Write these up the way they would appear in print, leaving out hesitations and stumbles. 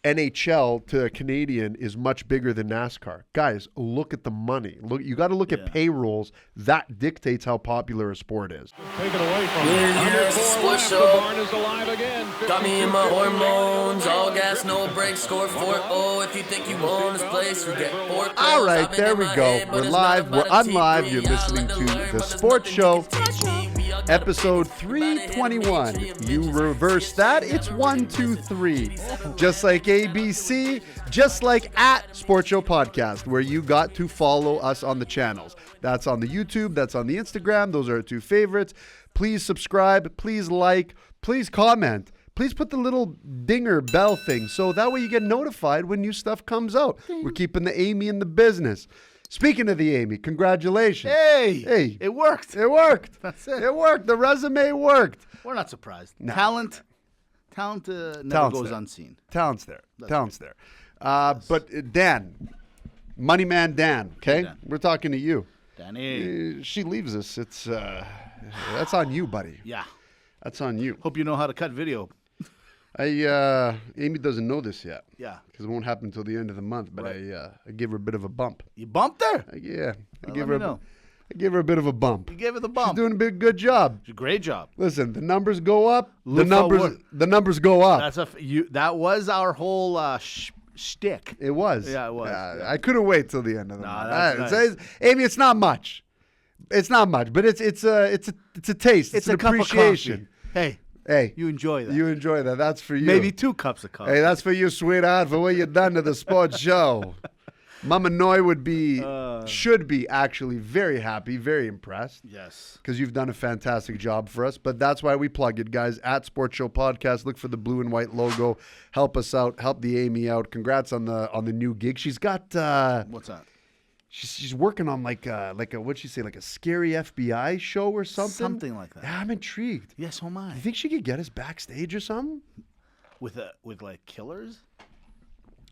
NHL to a Canadian is much bigger than NASCAR. Guys, look at the money. Look, you got to look at payrolls. That dictates how popular a sport is. Take it away from the barn is alive again. Got me in my hormones, all gas, no brakes, score 4-0. If you think you own this place, we get 4 kills. All right, there we go. We're live. We're unlive. You're listening to The Sports Show, episode 321. You reverse that, it's 1, 2, 3. Just like ABC, just like at Sports Show Podcast, where you got to follow us on the channels. That's on the YouTube, that's on the Instagram. Those are our two favorites. Please subscribe, please like, please comment. Please put the little dinger bell thing so that way you get notified when new stuff comes out. We're keeping the Amy in the business. Speaking of the Amy, congratulations. Hey, it worked. It worked. That's it. It worked. The resume worked. We're not surprised. No. Talent never goes unseen. Talent's there. That's there. But Dan, Money Man Dan, okay? Hey, Dan. We're talking to you. Danny. She leaves us. It's that's on you, buddy. Yeah. That's on you. Hope you know how to cut video. Amy doesn't know this yet. Yeah. Because it won't happen until the end of the month. But Right. I gave her a bit of a bump. You bumped her? I Well, gave let her. me know. I gave her a bit of a bump. You gave her the bump. She's doing a good job. Great job. Listen, the numbers go up. Look The numbers go up. That was our whole shtick. It was. Yeah, it was. Yeah. I couldn't wait till the end of the month. That's It's- Amy, it's not much. It's not much, but it's a taste. It's an a cup appreciation. of coffee. Hey, You enjoy that. you enjoy that. That's for you. Maybe 2 cups of coffee. Hey, that's for you, sweetheart, for what you done to the sports show. Mama Noy should be actually very happy, very impressed. Yes. Because you've done a fantastic job for us. But that's why we plug it, guys. At Sports Show Podcast, look for the blue and white logo. Help us out. Help the Amy out. Congrats on the new gig. She's got. What's that? She's working on like a what'd she say, like a scary FBI show or something. Something like that. Yeah, I'm intrigued. Yes, so am I. You think she could get us backstage or something? With like killers?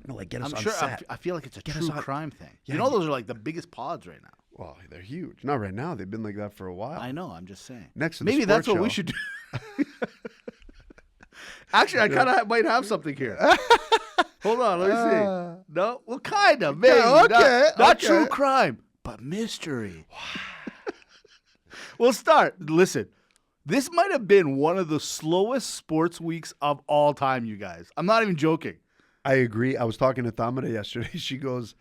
No, like get us I'm on sure. set. I feel like it's a Get us true on- crime thing. Yeah, You know, those are like the biggest pods right now. Well, they're huge. Not right now. They've been like that for a while. I know. I'm just saying. Next to the Maybe that's sports what we show. should do. Actually, I kind of might have something here. Hold on, let me see. No, well, kind of, maybe. okay, Not okay. true crime, but mystery. We'll start. Listen, this might have been one of the slowest sports weeks of all time, you guys. I'm not even joking. I agree. I was talking to Tamara yesterday. She goes,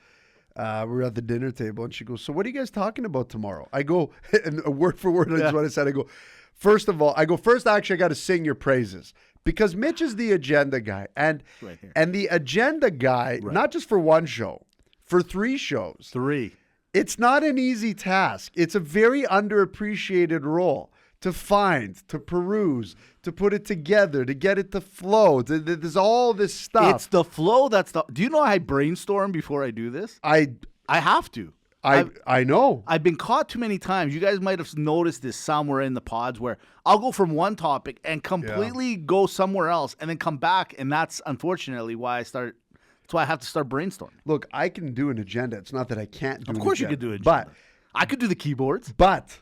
we were at the dinner table, and she goes, so what are you guys talking about tomorrow? I go, and word for word, that's what I said. I go, first actually, I got to sing your praises. Because Mitch is the agenda guy. And Right here. and the agenda guy, not just for one show, for 3 shows. 3. It's not an easy task. It's a very underappreciated role to find, to peruse, to put it together, to get it to flow. There's all this stuff. It's the flow that's the. Do you know I brainstorm before I do this? I have to. I know. I've been caught too many times. You guys might have noticed this somewhere in the pods where I'll go from one topic and completely go somewhere else and then come back. And that's unfortunately why that's why I have to start brainstorming. Look, I can do an agenda. It's not that I can't do an agenda. Of course you could do it. But I could do the keyboards. But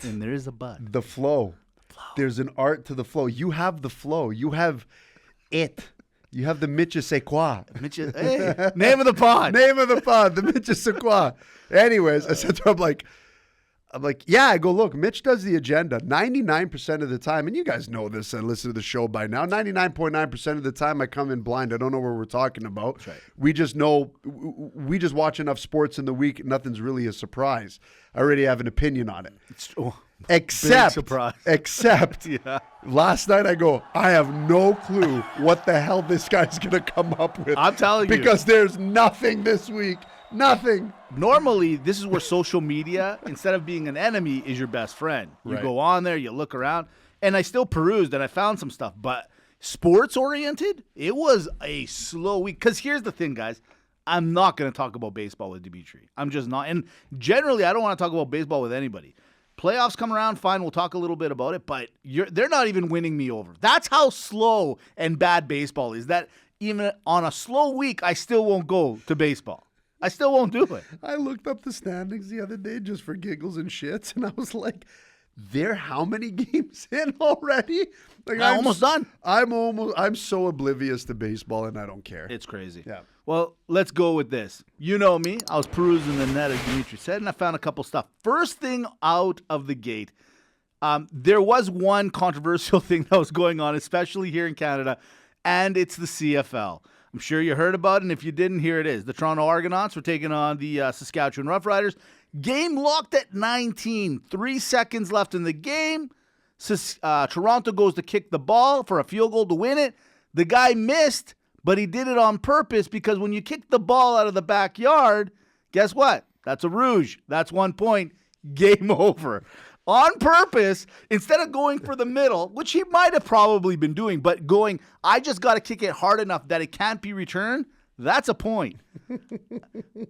And there is a but. the flow. There's an art to the flow. You have the flow. You have it. You have the Mitch c'est quoi. Hey, name of the pod. Name of the pod, the Mitch c'est quoi. Anyways, I said to her, I'm like, yeah, I go, look, Mitch does the agenda 99% of the time. And you guys know this and listen to the show by now. 99.9% of the time I come in blind. I don't know what we're talking about. That's right. We just know, we just watch enough sports in the week. Nothing's really a surprise. I already have an opinion on it. Except, Yeah. last night I go, I have no clue what the hell this guy's going to come up with. I'm telling you. Because there's nothing this week. Nothing. Normally, this is where social media, instead of being an enemy, is your best friend. You Right. go on there, you look around, and I still perused and I found some stuff, but sports-oriented, it was a slow week. Because here's the thing, guys. I'm not going to talk about baseball with Dimitri. I'm just not. And generally, I don't want to talk about baseball with anybody. Playoffs come around, fine, we'll talk a little bit about it, but they're not even winning me over. That's how slow and bad baseball is, that even on a slow week, I still won't go to baseball. I still won't do it. I looked up the standings the other day just for giggles and shits, and I was like, They're how many games in already? Like I'm almost done. I'm so oblivious to baseball, and I don't care. It's crazy. Yeah. Well, let's go with this. You know me. I was perusing the net, as Dimitri said, and I found a couple stuff. First thing out of the gate, there was one controversial thing that was going on, especially here in Canada, and it's the CFL. I'm sure you heard about it, and if you didn't, here it is. The Toronto Argonauts were taking on the Saskatchewan Roughriders. Game locked at 19. 3 seconds left in the game. Toronto goes to kick the ball for a field goal to win it. The guy missed, but he did it on purpose because when you kick the ball out of the backyard, guess what? That's a rouge. That's 1 point. Game over. On purpose, instead of going for the middle, which he might have probably been doing, but going, I just got to kick it hard enough that it can't be returned, that's a point.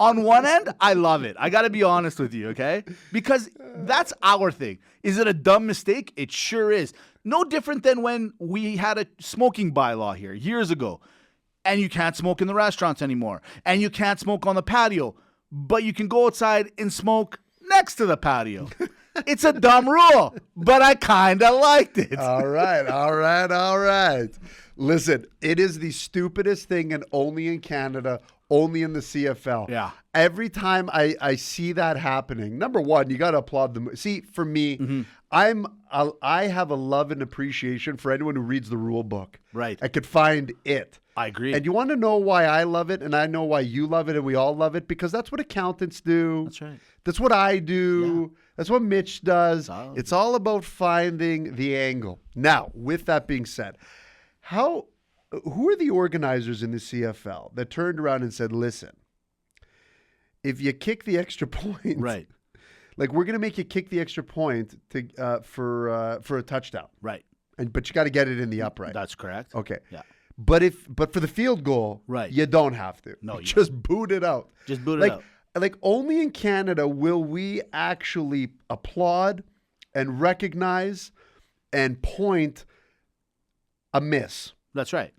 On one end, I love it. I got to be honest with you, okay? Because that's our thing. Is it a dumb mistake? It sure is. No different than when we had a smoking bylaw here years ago, and you can't smoke in the restaurants anymore, and you can't smoke on the patio, but you can go outside and smoke next to the patio. It's a dumb rule, but I kind of liked it. All right. Listen, it is the stupidest thing, and only in Canada, only in the CFL. Yeah. Every time I see that happening, number one, you got to applaud them. See, for me, I have a love and appreciation for anyone who reads the rule book. Right. I could find it. I agree. And you want to know why I love it, and I know why you love it, and we all love it, because that's what accountants do. That's right. That's what I do. Yeah. That's what Mitch does. It's all about finding the angle. Now, with that being said, who are the organizers in the CFL that turned around and said, listen, if you kick the extra point, right, like we're going to make you kick the extra point for a touchdown. Right. But you got to get it in the upright. That's correct. Okay. Yeah. But for the field goal, right, you don't have to. No, you just boot it out. Just boot it out. Like only in Canada will we actually applaud and recognize and point a miss. That's right.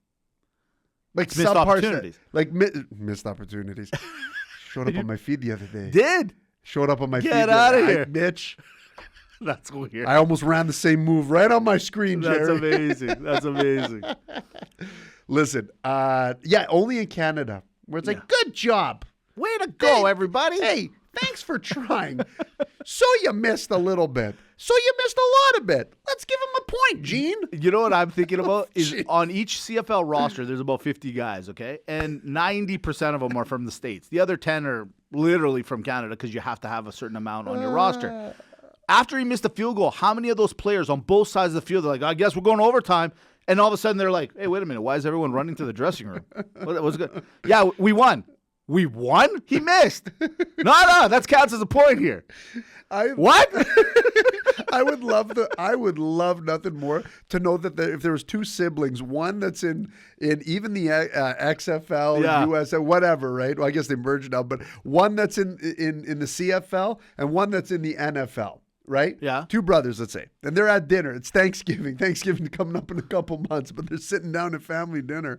Like missed opportunities. Missed opportunities. Showed up on my feed the other day. Did? Showed up on my feed. Get out of here, Mitch. That's weird. I almost ran the same move right on my screen, Jerry. That's amazing. That's amazing. Listen, only in Canada where it's like, good job. Way to go, everybody. Hey, thanks for trying. So you missed a little bit. So you missed a lot of bit. Let's give him a point, Gene. You know what I'm thinking about is on each CFL roster, there's about 50 guys, okay? And 90% of them are from the States. The other 10 are literally from Canada because you have to have a certain amount on your roster. After he missed a field goal, how many of those players on both sides of the field are like, I guess we're going to overtime, and all of a sudden they're like, hey, wait a minute, why is everyone running to the dressing room? What's good? Yeah, we won. We won? He missed. No, that counts as a point here. What? I would love nothing more to know that if there was two siblings, one that's in even the XFL, USL, whatever, right? Well, I guess they merged now, but one that's in the CFL and one that's in the NFL. Right? Yeah. Two brothers, let's say. And they're at dinner. It's Thanksgiving. Thanksgiving coming up in a couple months, but they're sitting down at family dinner.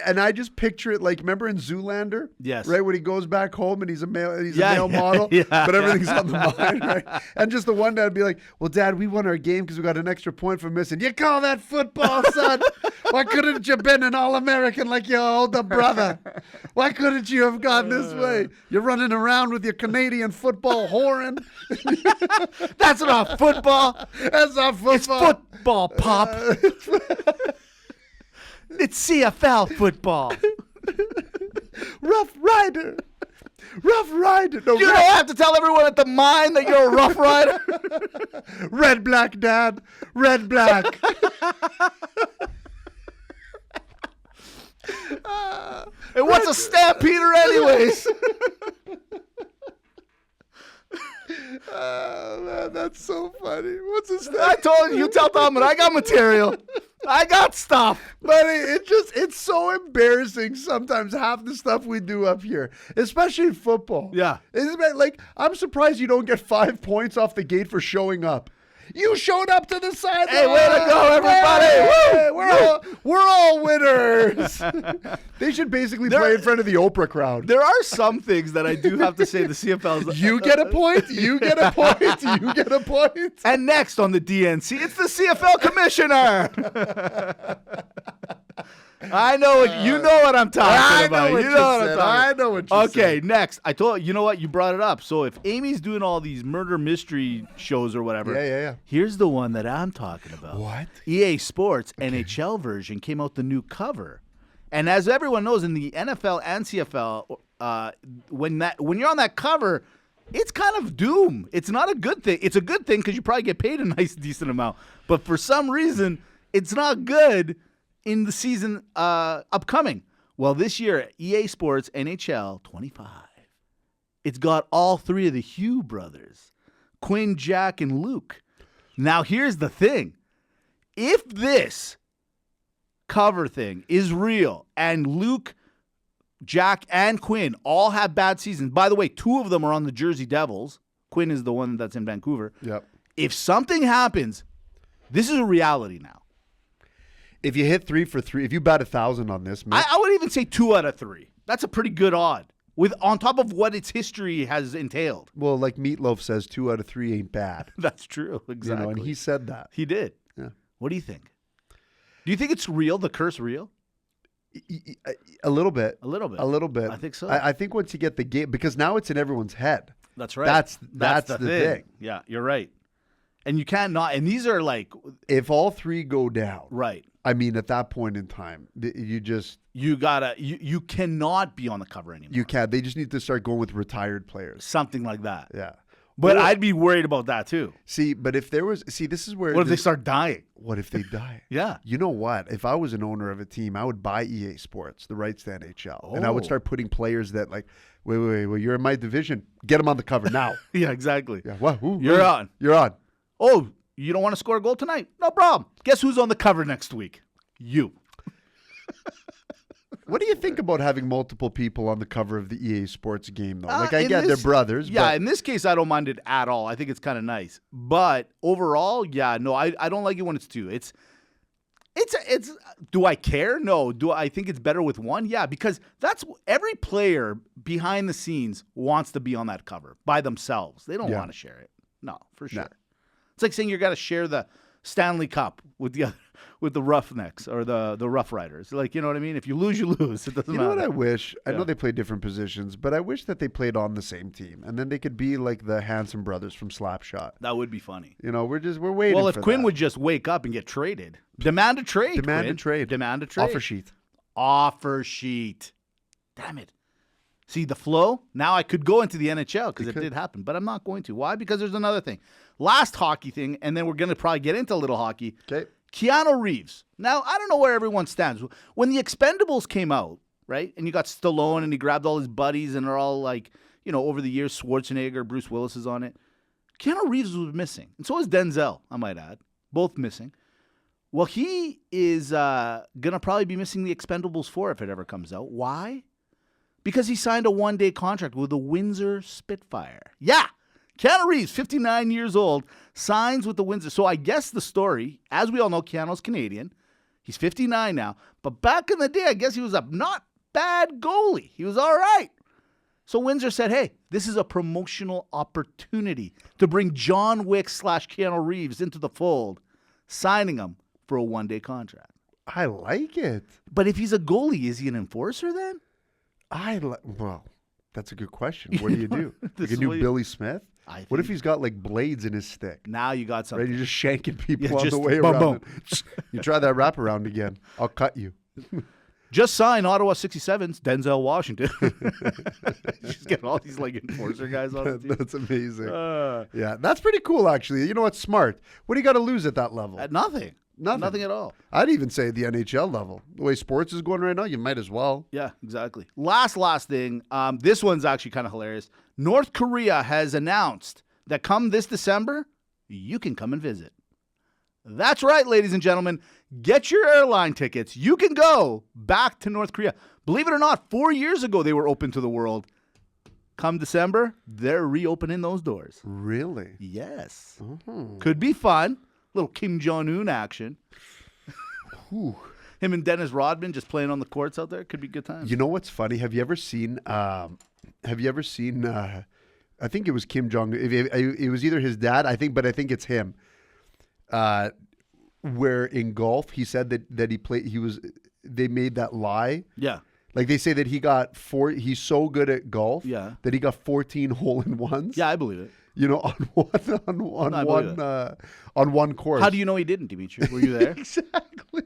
And I just picture it like, remember in Zoolander? Yes. Right, when he goes back home and he's a male model, but everything's on the mind, right? And just the one dad would be like, well, Dad, we won our game because we got an extra point for missing. You call that football, son? Why couldn't you been an All-American like your older brother? Why couldn't you have gone this way? You're running around with your Canadian football horn. That's not football. That's not football. It's football, Pop. It's CFL football. Rough Rider. No, you don't have to tell everyone at the mine that you're a Rough Rider. Red, black, Dad. Red, black. And what's a stampeder anyways? Man, that's so funny. What's a stampeder? I told you tell Tom, but I got material. I got stuff. But it's so embarrassing sometimes, half the stuff we do up here, especially in football. Yeah. Like, I'm surprised you don't get 5 points off the gate for showing up. You showed up to the sideline. Hey, way to go, everybody. Hey, Woo! we're all winners. They should basically play in front of the Oprah crowd. There are some things that I do have to say the CFL's. You get a point. You get a point. You get a point. And next on the DNC, it's the CFL commissioner. I know what you know what I'm talking about. I know what you said. Okay, next. I told you know what you brought it up. So if Amy's doing all these murder mystery shows or whatever, Yeah. here's the one that I'm talking about. What? EA Sports NHL version came out the new cover, and as everyone knows in the NFL and CFL, when you're on that cover, it's kind of doom. It's not a good thing. It's a good thing because you probably get paid a nice decent amount, but for some reason, it's not good in the season upcoming. Well, this year, EA Sports NHL 25. It's got all three of the Hugh brothers, Quinn, Jack, and Luke. Now, here's the thing. If this cover thing is real and Luke, Jack, and Quinn all have bad seasons, by the way, 2 of them are on the Jersey Devils. Quinn is the one that's in Vancouver. Yep. If something happens, this is a reality now. If you hit 3 for 3, if you bet 1,000 on this, Mitch, I would even say 2 out of 3. That's a pretty good odd, with on top of what its history has entailed. well, like Meatloaf says, 2 out of 3 ain't bad. That's true, exactly. And he said that. He did. Yeah. What do you think? Do you think it's real? The curse real? A little bit. A little bit. A little bit. I think so. I think once you get the game, because now it's in everyone's head. That's right. That's the thing. Yeah, you're right. And you can't not. And these are like If all 3 go down, right. I mean, at that point in time, You gotta. You cannot be on the cover anymore. you can't. They just need to start going with retired players. Something like that. Yeah. But Or- I'd be worried about that too. See, but if there was, this is where. What if they start dying? What if they die? Yeah. You know what? If I was an owner of a team, I would buy EA Sports, the rights to NHL, and I would Oh. start putting players that like, wait, you're in my division. Get them on the cover now. Yeah, exactly. Yeah. What? You're on. You're on. Oh, you don't want to score a goal tonight? No problem. Guess who's on the cover next week? You. What do you think about having multiple people on the cover of the EA Sports game, though? Like, I in get this- they're brothers. Yeah, but in this case, I don't mind it at all. I think it's kind of nice. But overall, yeah, no, I don't like it when it's 2. It's. Do I care? No. Do I think it's better with 1? Yeah, because that's every player behind the scenes wants to be on that cover by themselves. They don't Yeah. want to share it. No, for sure. No. It's like saying you're gonna share the Stanley Cup with the Roughnecks or the Rough Riders. Like, you know what I mean? If you lose, you lose. It doesn't You matter. know what I wish? I Yeah. know they play different positions, but I wish that they played on the same team, and then they could be like the Hanson brothers from Slapshot. That would be funny. You know, we're waiting. Well, if for Quinn that. would just wake up and get traded, demand a trade. Demand Quinn. a trade. Demand a trade. offer sheet. Damn it. See the flow? Now I could go into the NHL because it could. did happen, but I'm not going to. Why? Because there's another thing. Last hockey thing, and then we're going to probably get into a little hockey. Okay. Keanu Reeves. Now, I don't know where everyone stands. When the Expendables came out, right, and you got Stallone and he grabbed all his buddies and they're all like, you know, over the years, Schwarzenegger, Bruce Willis is on it. Keanu Reeves was missing. And so is Denzel, I might add. Both missing. Well, he is going to probably be missing the Expendables 4 if it ever comes out. Why? Because he signed a one-day contract with the Windsor Spitfire. Yeah. Keanu Reeves, 59 years old, signs with the Windsor. So I guess the story, as we all know, Keanu's Canadian. He's 59 now. But back in the day, I guess he was a not bad goalie. He was all right. So Windsor said, hey, this is a promotional opportunity to bring John Wick / Keanu Reeves into the fold, signing him for a one-day contract. I like it. But if he's a goalie, is he an enforcer then? Well, that's a good question. What do you do? This Like a is new what you- Billy Smith? I What if think- he's got like blades in his stick? Now you got something. Right, you're just shanking people Yeah, on just the way boom, around. boom. You try that wraparound again, I'll cut you. Just signed Ottawa 67's Denzel Washington. Just get all these like enforcer guys on the team. That's amazing. Yeah, that's pretty cool, actually. You know what's smart? What do you got to lose at that level? Nothing. Nothing. Nothing at all. I'd even say the NHL level. The way sports is going right now, you might as well. Yeah, exactly. Last thing. This one's actually kind of hilarious. North Korea has announced that come this December, you can come and visit. That's right, ladies and gentlemen. Get your airline tickets. You can go back to North Korea. Believe it or not, 4 years ago they were open to the world. come December, they're reopening those doors. Really? Yes. Mm-hmm. Could be fun. Little Kim Jong-un action. Ooh. Him and Dennis Rodman just playing on the courts out there. Could be good times. You know what's funny? Have you ever seen? I think it was Kim Jong. It was either his dad. I think it's him. Where in golf he said that he played. They made that lie. Yeah. Like they say that he got he's so good at golf that he got 14 hole-in-ones. Yeah, I believe it. You know, on one course. How do you know he didn't, Dimitri? Were you there? Exactly.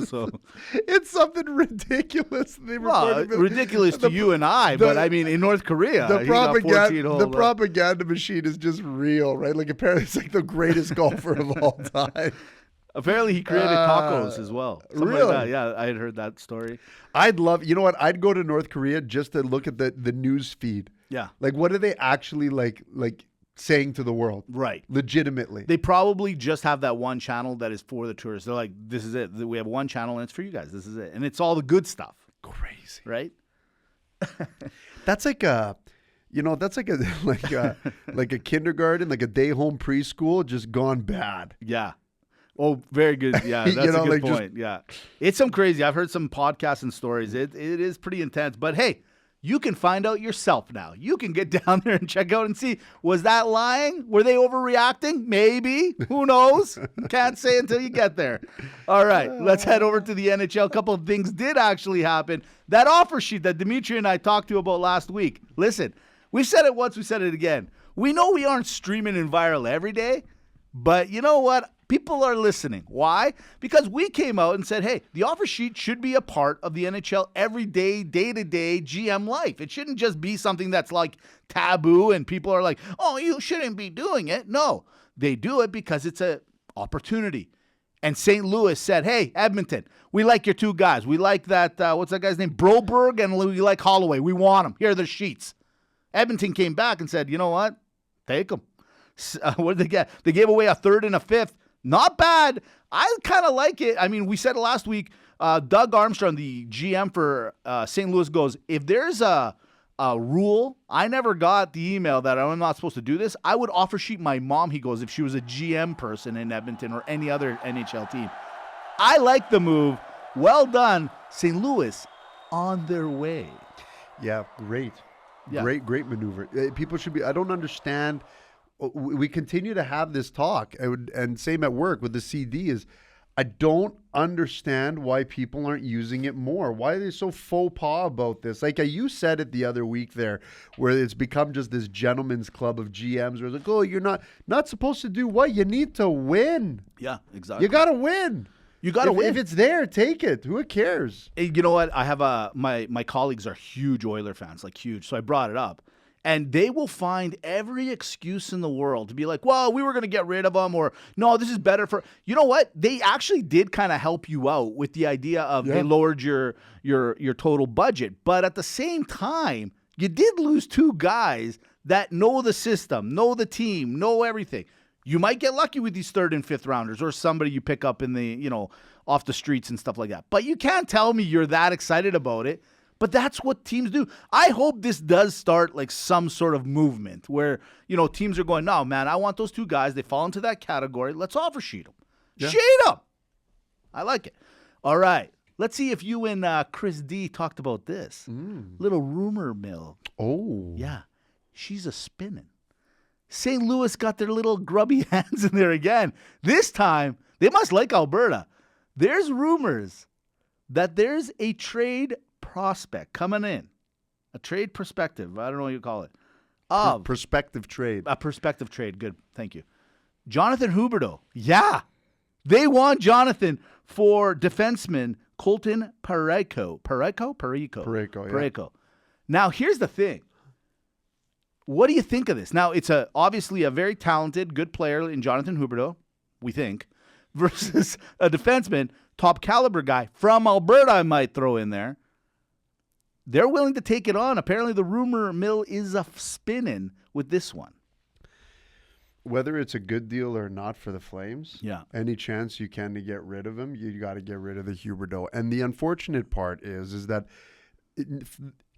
So it's something ridiculous. Ridiculous to you and I, but I mean, in North Korea, the propaganda machine is just real, right? Like apparently, it's like the greatest golfer of all time. Apparently, he created tacos as well. Something really? Like that. Yeah, I had heard that story. I'd love. You know what? I'd go to North Korea just to look at the news feed. Yeah. Like, what are they actually like saying to the world? Right. Legitimately. They probably just have that one channel that is for the tourists. They're like, this is it. We have one channel and it's for you guys. This is it. And it's all the good stuff. Crazy. Right? That's like a like a kindergarten, like a day home preschool just gone bad. Yeah. Oh, very good. Yeah, that's a good point. Yeah. It's some crazy. I've heard some podcasts and stories. It is pretty intense. But hey, you can find out yourself now. You can get down there and check out and see, was that lying? Were they overreacting? Maybe. Who knows? Can't say until you get there. All right, let's head over to the NHL. A couple of things did actually happen. That offer sheet that Dimitri and I talked to you about last week. Listen, we've said it once, we said it again. We know we aren't streaming and viral every day, but you know what? People are listening. Why? Because we came out and said, hey, the offer sheet should be a part of the NHL everyday, day-to-day GM life. It shouldn't just be something that's like taboo and people are like, oh, you shouldn't be doing it. No, they do it because it's an opportunity. And St. Louis said, hey, Edmonton, we like your two guys. We like that, what's that guy's name? Broberg, and we like Holloway. We want them. Here are the sheets. Edmonton came back and said, you know what? Take them. What did they get? They gave away a third and a fifth. Not bad. I kind of like it. I mean, we said it last week. Doug Armstrong, the GM for St. Louis, goes, if there's a rule, I never got the email that I'm not supposed to do this. I would offer sheet my mom, he goes, if she was a GM person in Edmonton or any other NHL team. I like the move. Well done. St. Louis on their way. Yeah, great. Yeah. Great maneuver. People should be, I don't understand. We continue to have this talk, and same at work with the CD is, I don't understand why people aren't using it more. Why are they so faux pas about this? Like you said it the other week there, where it's become just this gentleman's club of GMs where it's like, oh, you're not supposed to do what? You need to win. Yeah, exactly. You got to win. You got to win. If it's there, take it. Who cares? You know what? I have my colleagues are huge Oiler fans, like huge. So I brought it up. And they will find every excuse in the world to be like, well, we were going to get rid of them, or no, this is better for, you know what? They actually did kind of help you out with the idea of they lowered your total budget. But at the same time, you did lose two guys that know the system, know the team, know everything. You might get lucky with these third and fifth rounders or somebody you pick up in the, off the streets and stuff like that. But you can't tell me you're that excited about it. But that's what teams do. I hope this does start like some sort of movement where, teams are going, no, man, I want those two guys. They fall into that category. Let's offer sheet them. Yeah. Sheet them. I like it. All right. Let's see if you and Chris D talked about this. Little rumor mill. Oh. Yeah. She's a spinning. St. Louis got their little grubby hands in there again. This time, they must like Alberta. There's rumors that there's a trade prospect coming in, a trade perspective, I don't know what you call it, of prospective trade. A perspective trade, good, thank you. Jonathan Huberdeau, yeah, they want Jonathan for defenseman Colton Parayko. Parayko. Now, here's the thing. What do you think of this? Now, it's obviously a very talented, good player in Jonathan Huberdeau, we think, versus a defenseman, top caliber guy from Alberta, I might throw in there. They're willing to take it on. Apparently, the rumor mill is a spinning with this one. Whether it's a good deal or not for the Flames, any chance you can to get rid of him, you got to get rid of the Huberdeau. And the unfortunate part is that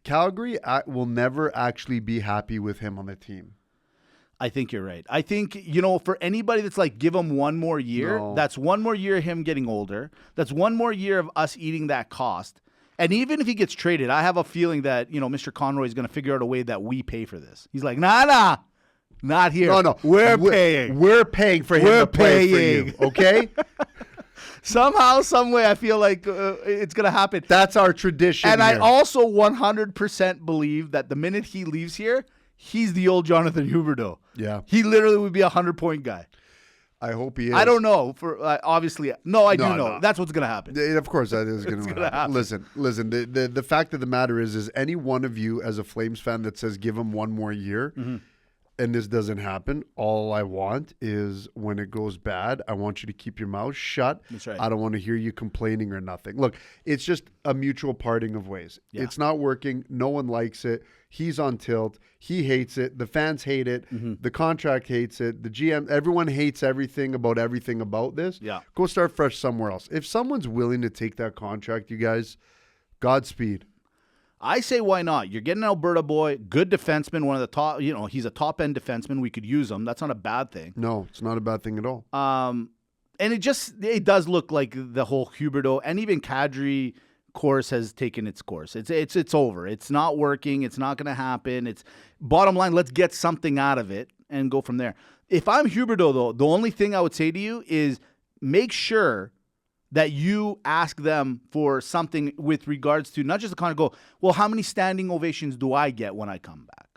Calgary will never actually be happy with him on the team. I think you're right. I think, for anybody that's like, give him one more year, that's one more year of him getting older. That's one more year of us eating that cost. And even if he gets traded, I have a feeling that, Mr. Conroy is going to figure out a way that we pay for this. He's like, nah, not here. No. We're paying. We're paying for him to play for you, okay? Somehow, some way, I feel like it's going to happen. That's our tradition And here. I also 100% believe that the minute he leaves here, he's the old Jonathan Huberdeau. Yeah. He literally would be a 100-point guy. I hope he is. I don't know. Obviously, no, I do know. No. That's what's going to happen. Of course, that is going to happen. Listen. The fact of the matter is any one of you as a Flames fan that says give him one more year, and this doesn't happen, all I want is when it goes bad, I want you to keep your mouth shut. That's right. I don't want to hear you complaining or nothing. Look, it's just a mutual parting of ways. Yeah. It's not working. No one likes it. He's on tilt. He hates it. The fans hate it. The contract hates it. The GM, everyone hates everything about this. Yeah. Go start fresh somewhere else. If someone's willing to take that contract, you guys, Godspeed. I say, why not? You're getting an Alberta boy, good defenseman, one of the top, he's a top-end defenseman. We could use him. That's not a bad thing. No, it's not a bad thing at all. And it does look like the whole Huberdeau and even Kadri course has taken its course. It's over. It's not working. It's not going to happen. It's bottom line, let's get something out of it and go from there. If I'm Huberdeau, though, the only thing I would say to you is make sure that you ask them for something with regards to not just the kind of go, well, how many standing ovations do I get when I come back?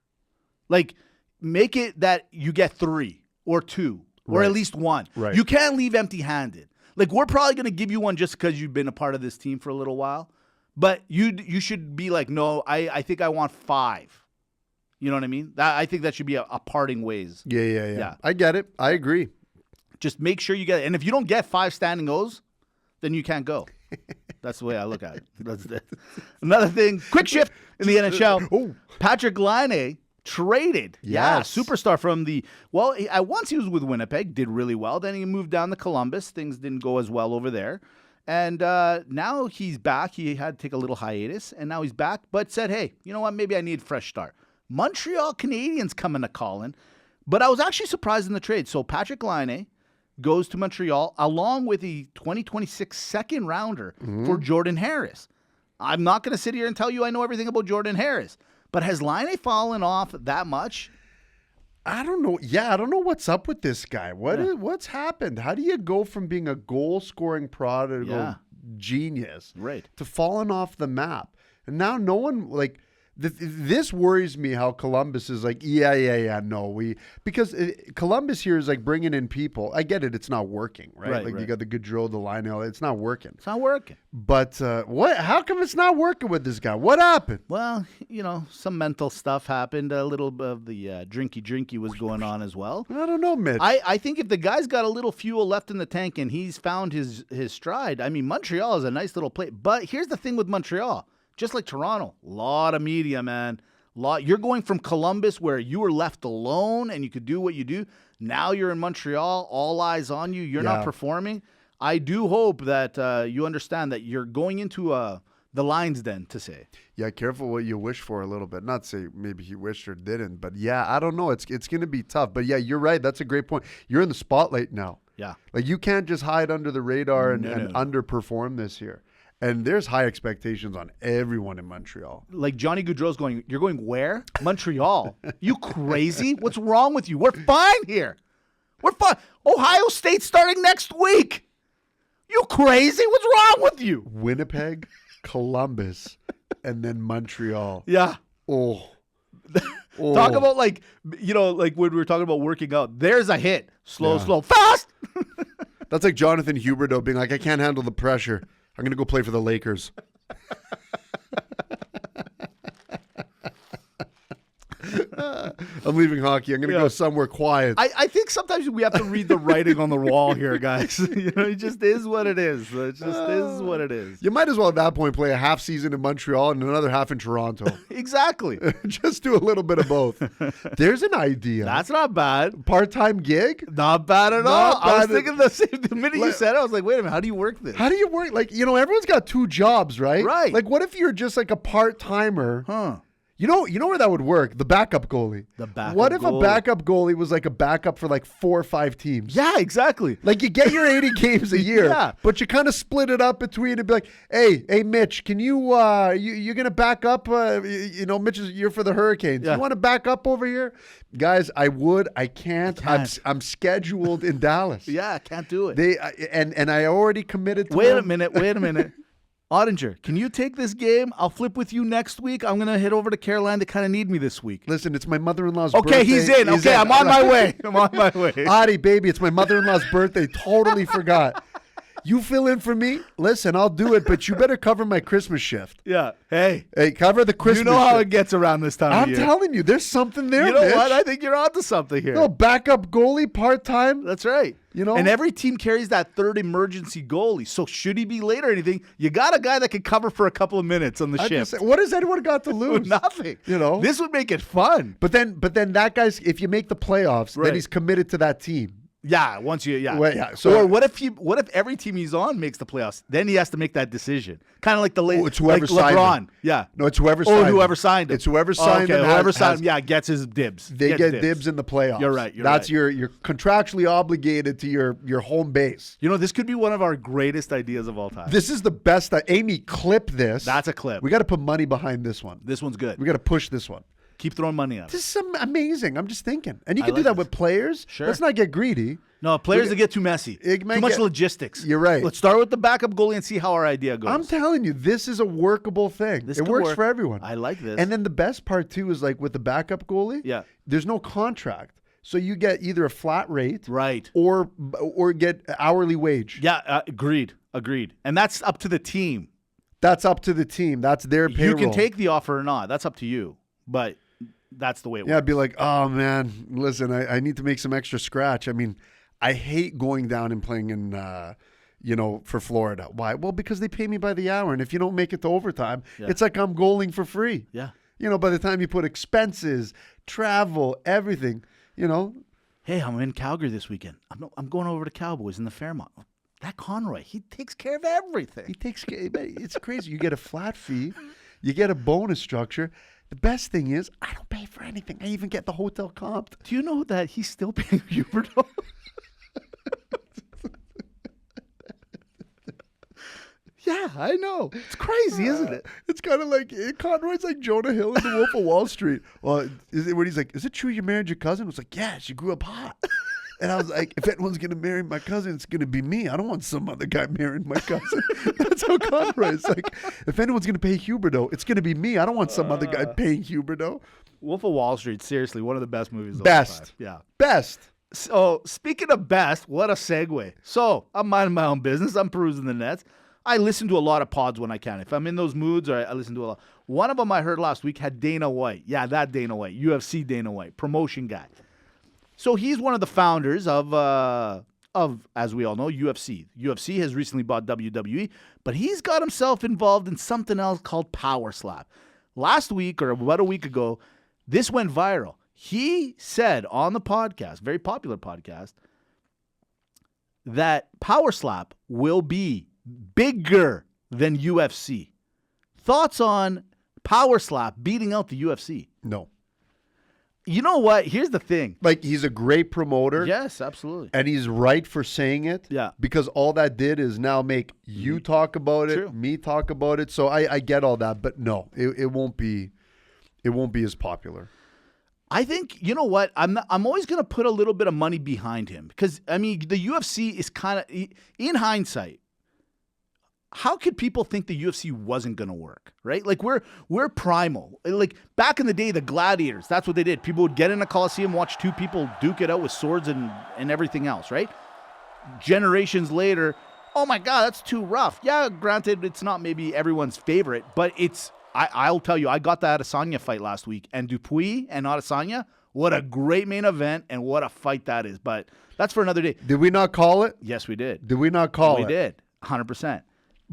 Like, make it that you get 3 or 2 or at least 1. Right. You can't leave empty-handed. Like, we're probably going to give you one just because you've been a part of this team for a little while. But you should be like, no, I think I want 5. You know what I mean? I think that should be a parting ways. Yeah. I get it. I agree. Just make sure you get it. And if you don't get 5 standing O's, then you can't go. That's the way I look at it. That's it. Another thing, quick shift in the NHL. Patrick Laine traded. Yes. Yeah, superstar from at once he was with Winnipeg, did really well. Then he moved down to Columbus. Things didn't go as well over there. And now he's back. He had to take a little hiatus, and now he's back, but said, hey, you know what? Maybe I need a fresh start. Montreal Canadiens coming to Colin. But I was actually surprised in the trade. So Patrick Laine goes to Montreal along with the 2026 second rounder for Jordan Harris. I'm not going to sit here and tell you I know everything about Jordan Harris, but has Laine fallen off that much? I don't know. Yeah, I don't know what's up with this guy. What's happened? How do you go from being a goal-scoring prodigal genius to falling off the map? And now no one, like, this worries me how Columbus is like, because Columbus here is like bringing in people. I get it. It's not working, right? You got the Gaudreau, the Lionel. It's not working. It's not working. But how come it's not working with this guy? What happened? Well, some mental stuff happened. A little bit of the drinky was going on as well. I don't know, Mitch. I think if the guy's got a little fuel left in the tank and he's found his stride, I mean, Montreal is a nice little place. But here's the thing with Montreal. Just like Toronto, a lot of media, man. You're going from Columbus where you were left alone and you could do what you do. Now you're in Montreal, all eyes on you. You're not performing. I do hope that you understand that you're going into the lion's den, to say. Yeah, careful what you wish for a little bit. Not say maybe he wished or didn't, but yeah, I don't know. It's going to be tough. But yeah, you're right. That's a great point. You're in the spotlight now. Yeah. Like you can't just hide under the radar and underperform this year. And there's high expectations on everyone in Montreal. Like Johnny Gaudreau's going, you're going where? Montreal. You crazy? What's wrong with you? We're fine here. We're fine. Ohio State's starting next week. You crazy? What's wrong with you? Winnipeg, Columbus, and then Montreal. Yeah. Oh. Talk about like when we were talking about working out. There's a hit. Slow, fast. That's like Jonathan Huberdeau being like, I can't handle the pressure. I'm going to go play for the I'm leaving hockey. I'm going to go somewhere quiet. I think sometimes we have to read the writing on the wall here, guys. It just is what it is. It just is what it is. You might as well at that point play a half season in Montreal and another half in Toronto. Exactly. Just do a little bit of both. There's an idea. That's not bad. Part-time gig? Not bad at all. Not I was bad. thinking the same. The minute you said it, I was like, wait a minute, how do you work this? How do you work? Like, everyone's got 2 jobs, right? Right. Like, what if you're just like a part-timer? Huh. You know where that would work? The backup goalie. What if a backup goalie was like a backup for like 4 or 5 teams? Yeah, exactly. Like you get your 80 games a year, Yeah. but you kind of split it up between and be like, hey, Mitch, can you're gonna back up? Mitch, you're for the Hurricanes. Yeah. You want to back up over here, guys? I would. I can't. I'm scheduled in Dallas. Yeah, can't do it. And I already committed to Wait them. a minute. Ottinger, can you take this game? I'll flip with you next week. I'm going to head over to Carolina. They kind of need me this week. Listen, it's my mother-in-law's birthday. Okay, he's in. Okay, I'm on my way. Adi, baby, it's my mother-in-law's birthday. Totally forgot. You fill in for me? Listen, I'll do it, but you better cover my Christmas shift. Yeah. Hey, cover the Christmas shift. you know how it gets around this time of year. I'm telling you, there's something there, You know Mitch. what? I think you're onto something here. No, backup goalie, part-time. That's right. And every team carries that third emergency goalie. So should he be late or anything, you got a guy that can cover for a couple of minutes on the shift. What has anyone got to lose? Nothing. This would make it fun. But then that guy's, if you make the playoffs, then he's committed to that team. Yeah, once you Well, yeah, so- or what if every team he's on makes the playoffs? Then he has to make that decision. Kind of like it's whoever like signed LeBron. him. Yeah. No, it's whoever signed him. whoever signed him. It's whoever signed him. Okay, whoever signed him, gets his dibs. They get dibs in the playoffs. You're right. That's you're contractually obligated to your home base. This could be one of our greatest ideas of all time. This is the best. Amy, clip this. That's a clip. We got to put money behind this one. This one's good. We got to push this one. Keep throwing money at it. This is amazing. I'm just thinking. And you can like do that this. with players. Sure. Let's not get greedy. No, players that get too messy. It might Too much get- logistics. You're right. Let's start with the backup goalie and see how our idea goes. I'm telling you, this is a workable thing. This it could works work. for everyone. I like this. And then the best part, too, is like with the backup goalie, there's no contract. So you get either a flat rate or get hourly wage. Yeah, agreed. And that's up to the team. That's up to the team. That's their payroll. You can take the offer or not. That's up to you. But that's the way it works. Yeah, I'd be like, oh, man, listen, I need to make some extra scratch. I mean, I hate going down and playing in, for Florida. Why? Well, because they pay me by the hour. And if you don't make it to overtime, it's like I'm goaling for free. Yeah. By the time you put expenses, travel, everything, Hey, I'm in Calgary this weekend. I'm going over to Cowboys in the Fairmont. That Conroy, he takes care of everything. It's crazy. You get a flat fee. You get a bonus structure. The best thing is I don't pay for anything. I even get the hotel comped. Do you know that he's still paying Huberto? Yeah, I know. It's crazy, isn't it? It's kind of like Conroy's like Jonah Hill in The Wolf of Wall Street. Well, when he's like, "Is it true you married your cousin?" I was like, "Yeah, she grew up hot." And I was like, if anyone's going to marry my cousin, it's going to be me. I don't want some other guy marrying my cousin. That's how Conroy is. Like, if anyone's going to pay Huberto, it's going to be me. I don't want some other guy paying Huberto. Wolf of Wall Street, seriously, one of the best movies of all Best. time. Yeah. Best. So, speaking of best, what a segue. So, I'm minding my own business. I'm perusing the nets. I listen to a lot of pods when I can. If I'm in those moods, or I listen to a lot. One of them I heard last week had Dana White. Yeah, that Dana White. UFC Dana White. Promotion guy. So he's one of the founders of, as we all know, UFC. UFC has recently bought WWE, but he's got himself involved in something else called Power Slap. Last week, or about a week ago, this went viral. He said on the podcast, very popular podcast, that Power Slap will be bigger than UFC. Thoughts on Power Slap beating out the UFC? No. You know what? Here's the thing. Like, he's a great promoter. Yes, absolutely. And he's right for saying it. Yeah. Because all that did is now make you talk about it, True. me talk about it. So I get all that. But no, it won't be as popular. I think, you know what? I'm always going to put a little bit of money behind him. Because, I mean, the UFC is kind of, in hindsight, how could people think the UFC wasn't going to work, right? Like, we're primal. Like, back in the day, the gladiators, that's what they did. People would get in a coliseum, watch two people duke it out with swords and everything else, right? Generations later, oh my God, that's too rough. Yeah, granted, it's not maybe everyone's favorite, but it's I'll tell you, I got that Adesanya fight last week, and Dupuis and Adesanya, what a great main event, and what a fight that is. But that's for another day. Did we not call it? Yes, we did. Did we not call it? We did, 100%.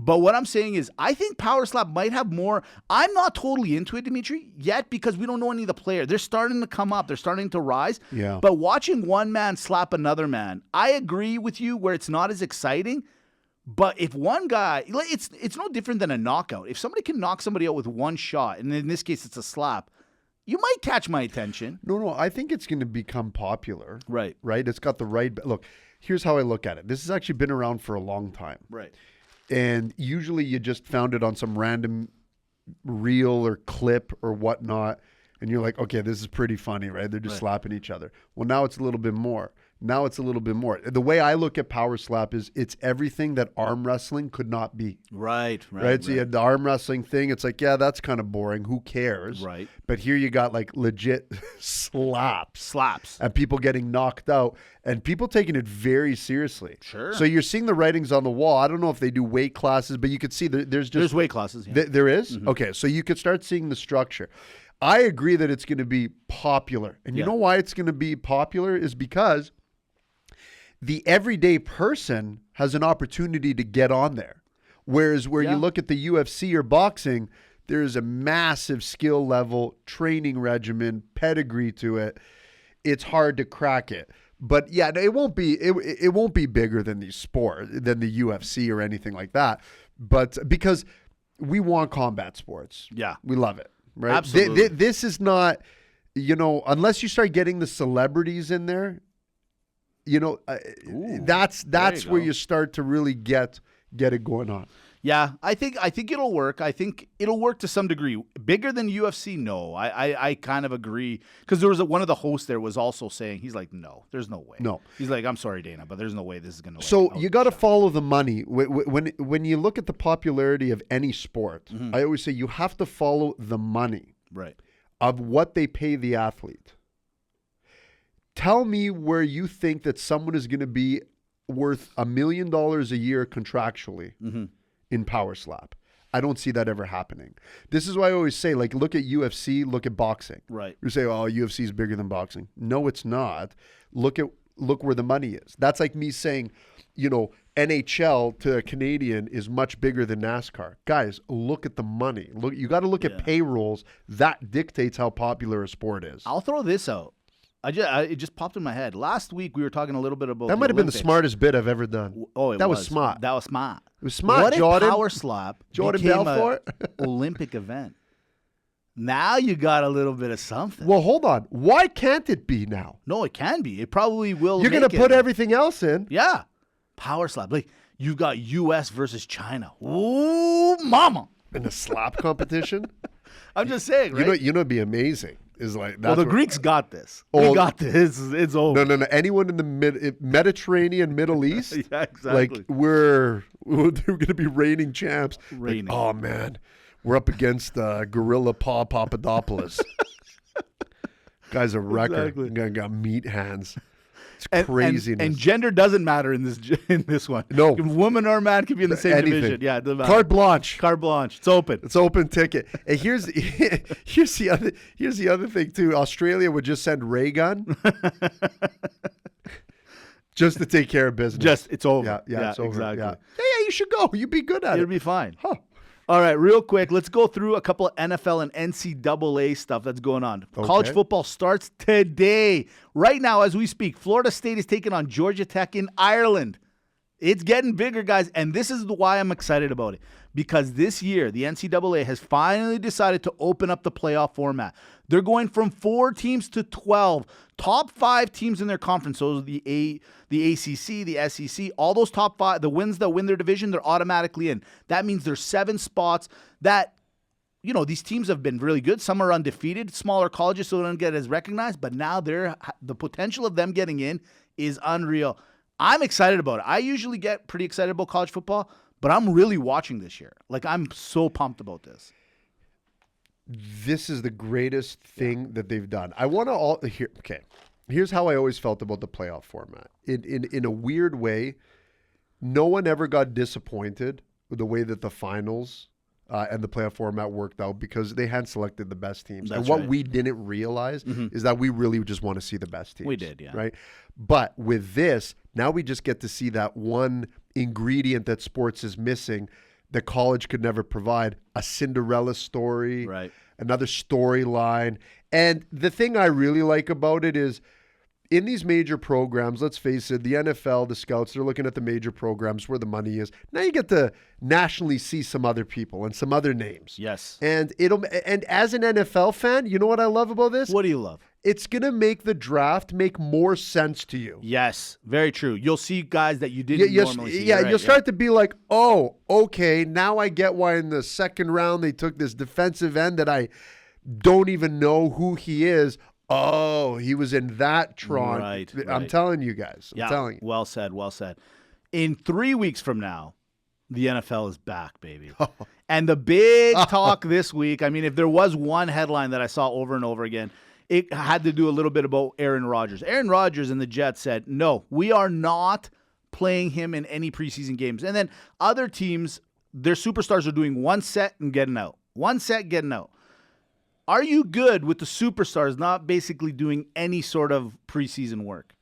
But what I'm saying is, I think Power Slap might have more. I'm not totally into it, Dimitri, yet, because we don't know any of the players. They're starting to come up. They're starting to rise. Yeah. But watching one man slap another man, I agree with you where it's not as exciting. But if one guy, it's no different than a knockout. If somebody can knock somebody out with one shot, and in this case it's a slap, you might catch my attention. No, I think it's going to become popular. Right. Right? It's got the right... Look, here's how I look at it. This has actually been around for a long time. Right. And usually you just found it on some random reel or clip or whatnot. And you're like, okay, this is pretty funny, right? They're just slapping each other. Well, now it's a little bit more. The way I look at Power Slap is it's everything that arm wrestling could not be. Right. So you had the arm wrestling thing. It's like, yeah, that's kind of boring. Who cares? Right. But here you got like legit slaps. And people getting knocked out and people taking it very seriously. Sure. So you're seeing the writings on the wall. I don't know if they do weight classes, but you could see there's weight classes. Yeah. There is? Mm-hmm. Okay. So you could start seeing the structure. I agree that it's going to be popular. And you know why it's going to be popular is because the everyday person has an opportunity to get on there. Whereas you look at the UFC or boxing, there's a massive skill level, training regimen, pedigree to it. It's hard to crack it. But yeah, it won't be bigger than the UFC or anything like that. But because we want combat sports. Yeah. We love it. Right? Absolutely. This is not, unless you start getting the celebrities in there, that's where you start to really get it going on. Yeah, I think it'll work. I think it'll work to some degree. Bigger than UFC, no. I kind of agree because there was one of the hosts there was also saying he's like, no, there's no way. No, he's like, I'm sorry, Dana, but there's no way this is gonna. So you got to follow the money. When you look at the popularity of any sport, I always say you have to follow the money, right, of what they pay the athlete. Tell me where you think that someone is going to be worth $1 million a year contractually in Power Slap. I don't see that ever happening. This is why I always say, like, look at UFC, look at boxing. Right. You say, oh, UFC is bigger than boxing. No, it's not. Look where the money is. That's like me saying, NHL to a Canadian is much bigger than NASCAR. Guys, look at the money. You got to look at payrolls. That dictates how popular a sport is. I'll throw this out. It just popped in my head. Last week we were talking a little bit about that might have been the smartest bit I've ever done. Oh, that was smart. That was smart. It was smart. What Jordan, if Power Slap Jordan became Belfort? an Olympic event? Now you got a little bit of something. Well, hold on. Why can't it be now? No, it can be. It probably will. You're going to put everything else in. Yeah. Power Slap. Like you got U.S. versus China. Ooh, mama. In a slap competition. I'm just saying, right? It'd be amazing. Is like well, the Greeks got this. We got this. It's over. No. Anyone in the Mediterranean, Middle East, yeah, exactly. Like we're going to be reigning champs. Reigning. Like, oh man, we're up against Gorilla Papadopoulos. Guy's a wrecker. Exactly. Got meat hands. It's craziness. And gender doesn't matter in this one. No. Woman or man can be in the same division. Yeah, it doesn't matter. Carte blanche. Carte blanche. It's open. It's open ticket. And here's the other thing too. Australia would just send ray gun just to take care of business. It's over. Yeah, it's over. Exactly. Yeah, you should go. You'd be good at it. It'll be fine. Huh. All right, real quick, let's go through a couple of NFL and NCAA stuff that's going on. Okay. College football starts today. Right now, as we speak, Florida State is taking on Georgia Tech in Ireland. It's getting bigger, guys, and this is why I'm excited about it. Because this year, the NCAA has finally decided to open up the playoff format. They're going from 4 teams to 12. Top 5 teams in their conference, so the ACC, the SEC, all those top 5, the wins that win their division, they're automatically in. That means there's 7 spots that, these teams have been really good. Some are undefeated, smaller colleges, so they don't get as recognized, but now the potential of them getting in is unreal. I'm excited about it. I usually get pretty excited about college football, but I'm really watching this year. Like, I'm so pumped about this. This is the greatest thing that they've done. I want to here's how I always felt about the playoff format. In a weird way, no one ever got disappointed with the way that the finals and the playoff format worked out because they had selected the best teams. That's and what right. we didn't realize is that we really just want to see the best teams. We did, yeah. Right? But with this, now we just get to see that one ingredient that sports is missing that college could never provide, a Cinderella story, Right. another storyline. And the thing I really like about it is in these major programs, let's face it, the NFL, the scouts, they're looking at the major programs where the money is. Now you get to nationally see some other people and some other names. Yes. And as an NFL fan, you know what I love about this? What do you love? It's going to make the draft make more sense to you. Yes, very true. You'll see guys that you didn't normally see. Yeah, You're right, you'll start to be like, oh, okay, now I get why in the second round they took this defensive end that I don't even know who he is. Oh, he was in that Tron. Right, I'm right. telling you guys. I'm telling you. Well said, well said. In 3 weeks from now, the NFL is back, baby. And the big talk this week, I mean, if there was one headline that I saw over and over again, it had to do a little bit about Aaron Rodgers. Aaron Rodgers and the Jets said, no, we are not playing him in any preseason games. And then other teams, their superstars are doing one set and getting out. One set, getting out. Are you good with the superstars not basically doing any sort of preseason work?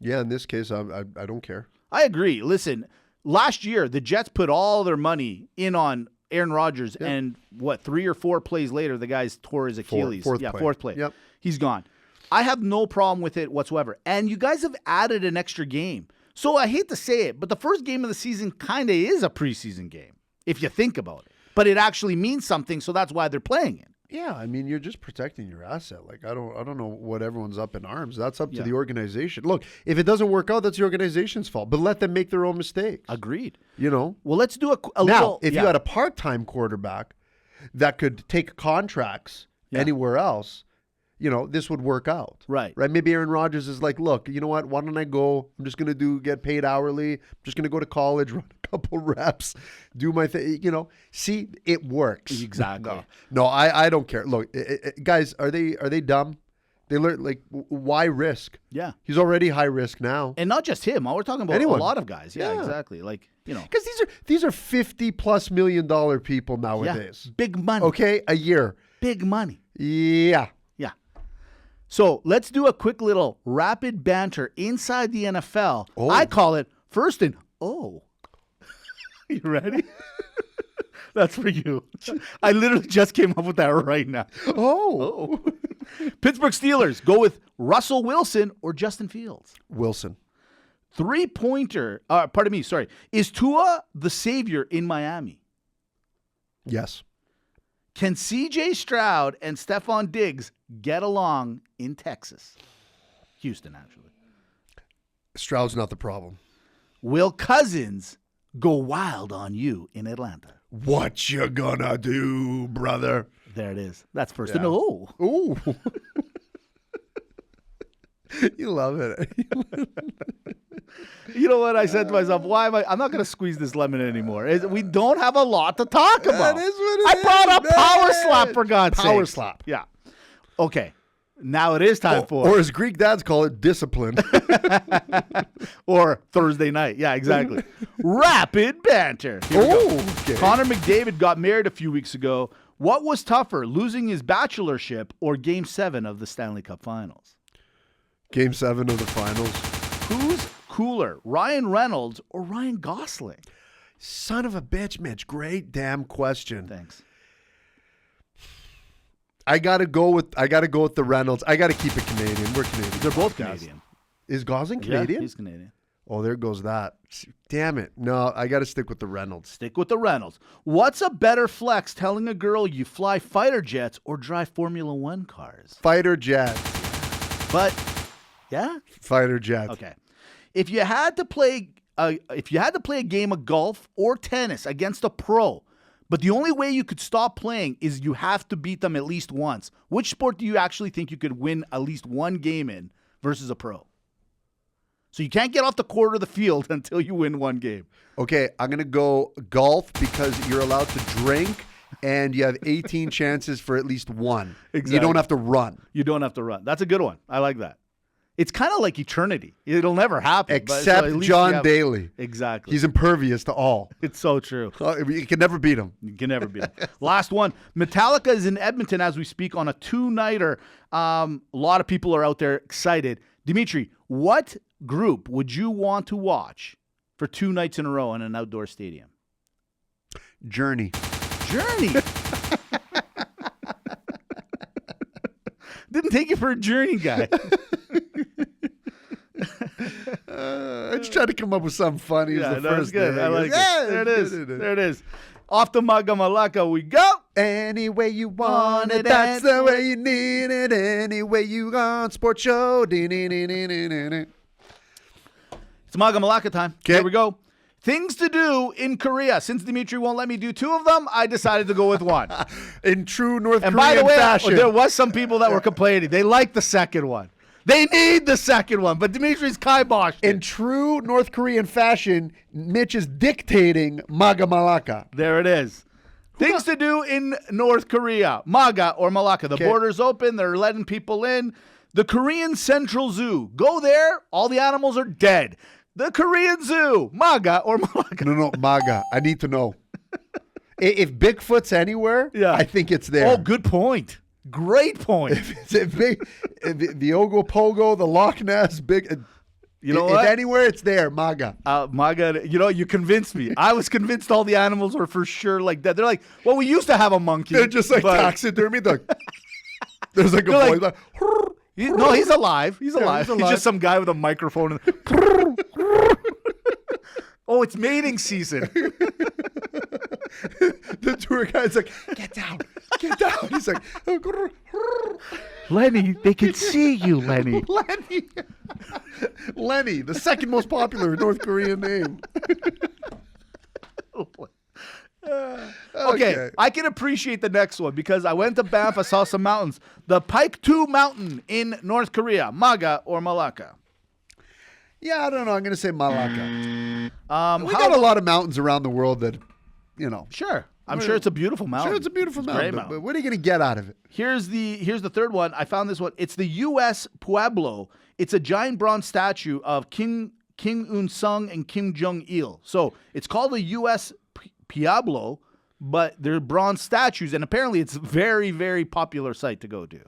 Yeah, in this case, I don't care. I agree. Listen, last year, the Jets put all their money in on Aaron Rodgers, and 3 or 4 plays later, the guy's tore his Achilles. Fourth play. Yep. He's gone. I have no problem with it whatsoever. And you guys have added an extra game. So I hate to say it, but the first game of the season kind of is a preseason game, if you think about it. But it actually means something, so that's why they're playing it. Yeah, I mean, you're just protecting your asset. Like, I don't know what everyone's up in arms. That's up to the organization. Look, if it doesn't work out, that's the organization's fault. But let them make their own mistakes. Agreed. You know? Well, let's do a Now, little... if you had a part-time quarterback that could take contracts anywhere else, you know, this would work out. Right. Right? Maybe Aaron Rodgers is like, look, you know what? Why don't I go? I'm just going to get paid hourly. I'm just going to go to college, run a couple reps, do my thing. You know, see, it works. Exactly. No, I don't care. Look, guys, are they dumb? They learn, like, why risk? Yeah. He's already high risk now. And not just him. We're talking about Anyone. a lot of guys. Yeah, Yeah. exactly. Like, you know. Because these are $50+ million people nowadays. Yeah. Big money. Okay, a year. Big money. Yeah. Yeah. So let's do a quick little rapid banter inside the NFL. Oh. I call it first and You ready? That's for you. I literally just came up with that right now. Oh. Pittsburgh Steelers go with Russell Wilson or Justin Fields. Wilson. Is Tua the savior in Miami? Yes. Can C.J. Stroud and Stephon Diggs get along in Texas? Houston, actually. Stroud's not the problem. Will Cousins go wild on you in Atlanta? What you gonna do, brother? There it is. That's first. Yeah. No. Ooh. You love it. You know what? I said to myself, I'm not going to squeeze this lemon anymore. We don't have a lot to talk about. That is what it I brought up is, power man. slap, for God's sake. Power slap. Yeah. Okay. Now it is time for... Or as Greek dads call it, discipline. Or Thursday night. Yeah, exactly. Rapid banter. Here we go. Okay. Connor McDavid got married a few weeks ago. What was tougher, losing his bachelorship or Game 7 of the Stanley Cup Finals? Game 7 of the finals. Who's cooler, Ryan Reynolds or Ryan Gosling? Son of a bitch, Mitch. Great damn question. Thanks. I gotta go with the Reynolds. I gotta keep it Canadian. We're Canadian. They're both Guys. Canadian. Is Gosling Canadian? Yeah, he's Canadian. Oh, there goes that. Damn it. No, I gotta stick with the Reynolds. Stick with the Reynolds. What's a better flex, telling a girl you fly fighter jets or drive Formula One cars? Fighter jet. But, yeah? Fighter jet. Okay. If you had to play a game of golf or tennis against a pro, but the only way you could stop playing is you have to beat them at least once, which sport do you actually think you could win at least one game in versus a pro? So you can't get off the court or the field until you win one game. Okay, I'm going to go golf because you're allowed to drink and you have 18 chances for at least one. Exactly. You don't have to run. You don't have to run. That's a good one. I like that. It's kind of like eternity. It'll never happen. Except at least John Daly. Exactly. He's impervious to all. It's so true. You can never beat him. You can never beat him. Last one. Metallica is in Edmonton as we speak on a 2-nighter. A lot of people are out there excited. Dimitri, what group would you want to watch for 2 nights in a row in an outdoor stadium? Journey. Didn't take you for a Journey guy. I just tried to come up with something funny. Yeah, as the that was first good. day. I like it. Yeah, There it is. There it is. Off the MAGA Malaka we go. Any way you want it, that's the way you need it. Any way you want, sports show. It's MAGA Malaka time. Here we go. Things to do in Korea. Since Dimitri won't let me do 2 of them, I decided to go with 1. In true North And Korean by the way, fashion. there was some people that were complaining. They liked the second one. They need the second one, but Dimitri's kiboshed it. In true North Korean fashion, Mitch is dictating MAGA Malaka. There it is. Things to do in North Korea. MAGA or Malaka. The border's open. They're letting people in. The Korean Central Zoo. Go there. All the animals are dead. The Korean Zoo. MAGA or Malaka. No, MAGA. I need to know. If Bigfoot's anywhere, I think it's there. Oh, good point. Great point. If the Ogopogo, the Loch Ness, You know if what? anywhere, it's there, MAGA. MAGA, you convinced me. I was convinced all the animals were for sure like that. They're like, well, we used to have a monkey. They're just like taxidermy. There's like a boy. Like, no, he's alive. He's alive. He's just some guy with a microphone. Oh, it's mating season. The tour guide's like, get down. He's like, Lenny, they can see you, Lenny. Lenny, the second most popular North Korean name. Okay, I can appreciate the next one because I went to Banff. I saw some mountains. The Paektu Mountain in North Korea. MAGA or Malaka? Yeah, I don't know. I'm going to say Malaka. We got a lot of mountains around the world that, Sure. I'm sure it's a beautiful mountain. Sure, it's a beautiful mountain. Great But what are you going to get out of it? Here's the third one. I found this one. It's the U.S. Pueblo. It's a giant bronze statue of Kim Un-sung and Kim Jong-il. So it's called the U.S. Pueblo, but they're bronze statues, and apparently it's a very, very popular site to go to.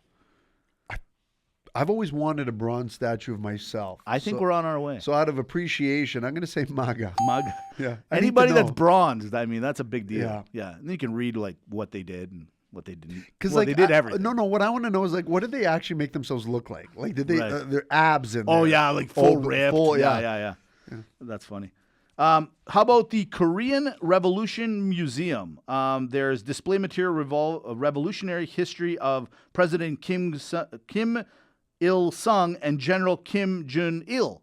I've always wanted a bronze statue of myself. I think we're on our way. So out of appreciation, I'm going to say MAGA. MAGA. Yeah. Anybody that's bronzed, I mean, that's a big deal. Yeah. And then you can read like what they did and what they didn't. Because they did everything. No. What I want to know is like, what did they actually make themselves look like? Like, did they their abs in? Oh there? yeah, like full ripped. Yeah. That's funny. How about the Korean Revolution Museum? There's display material revolutionary history of President Kim Il-sung and General Kim Jong-il.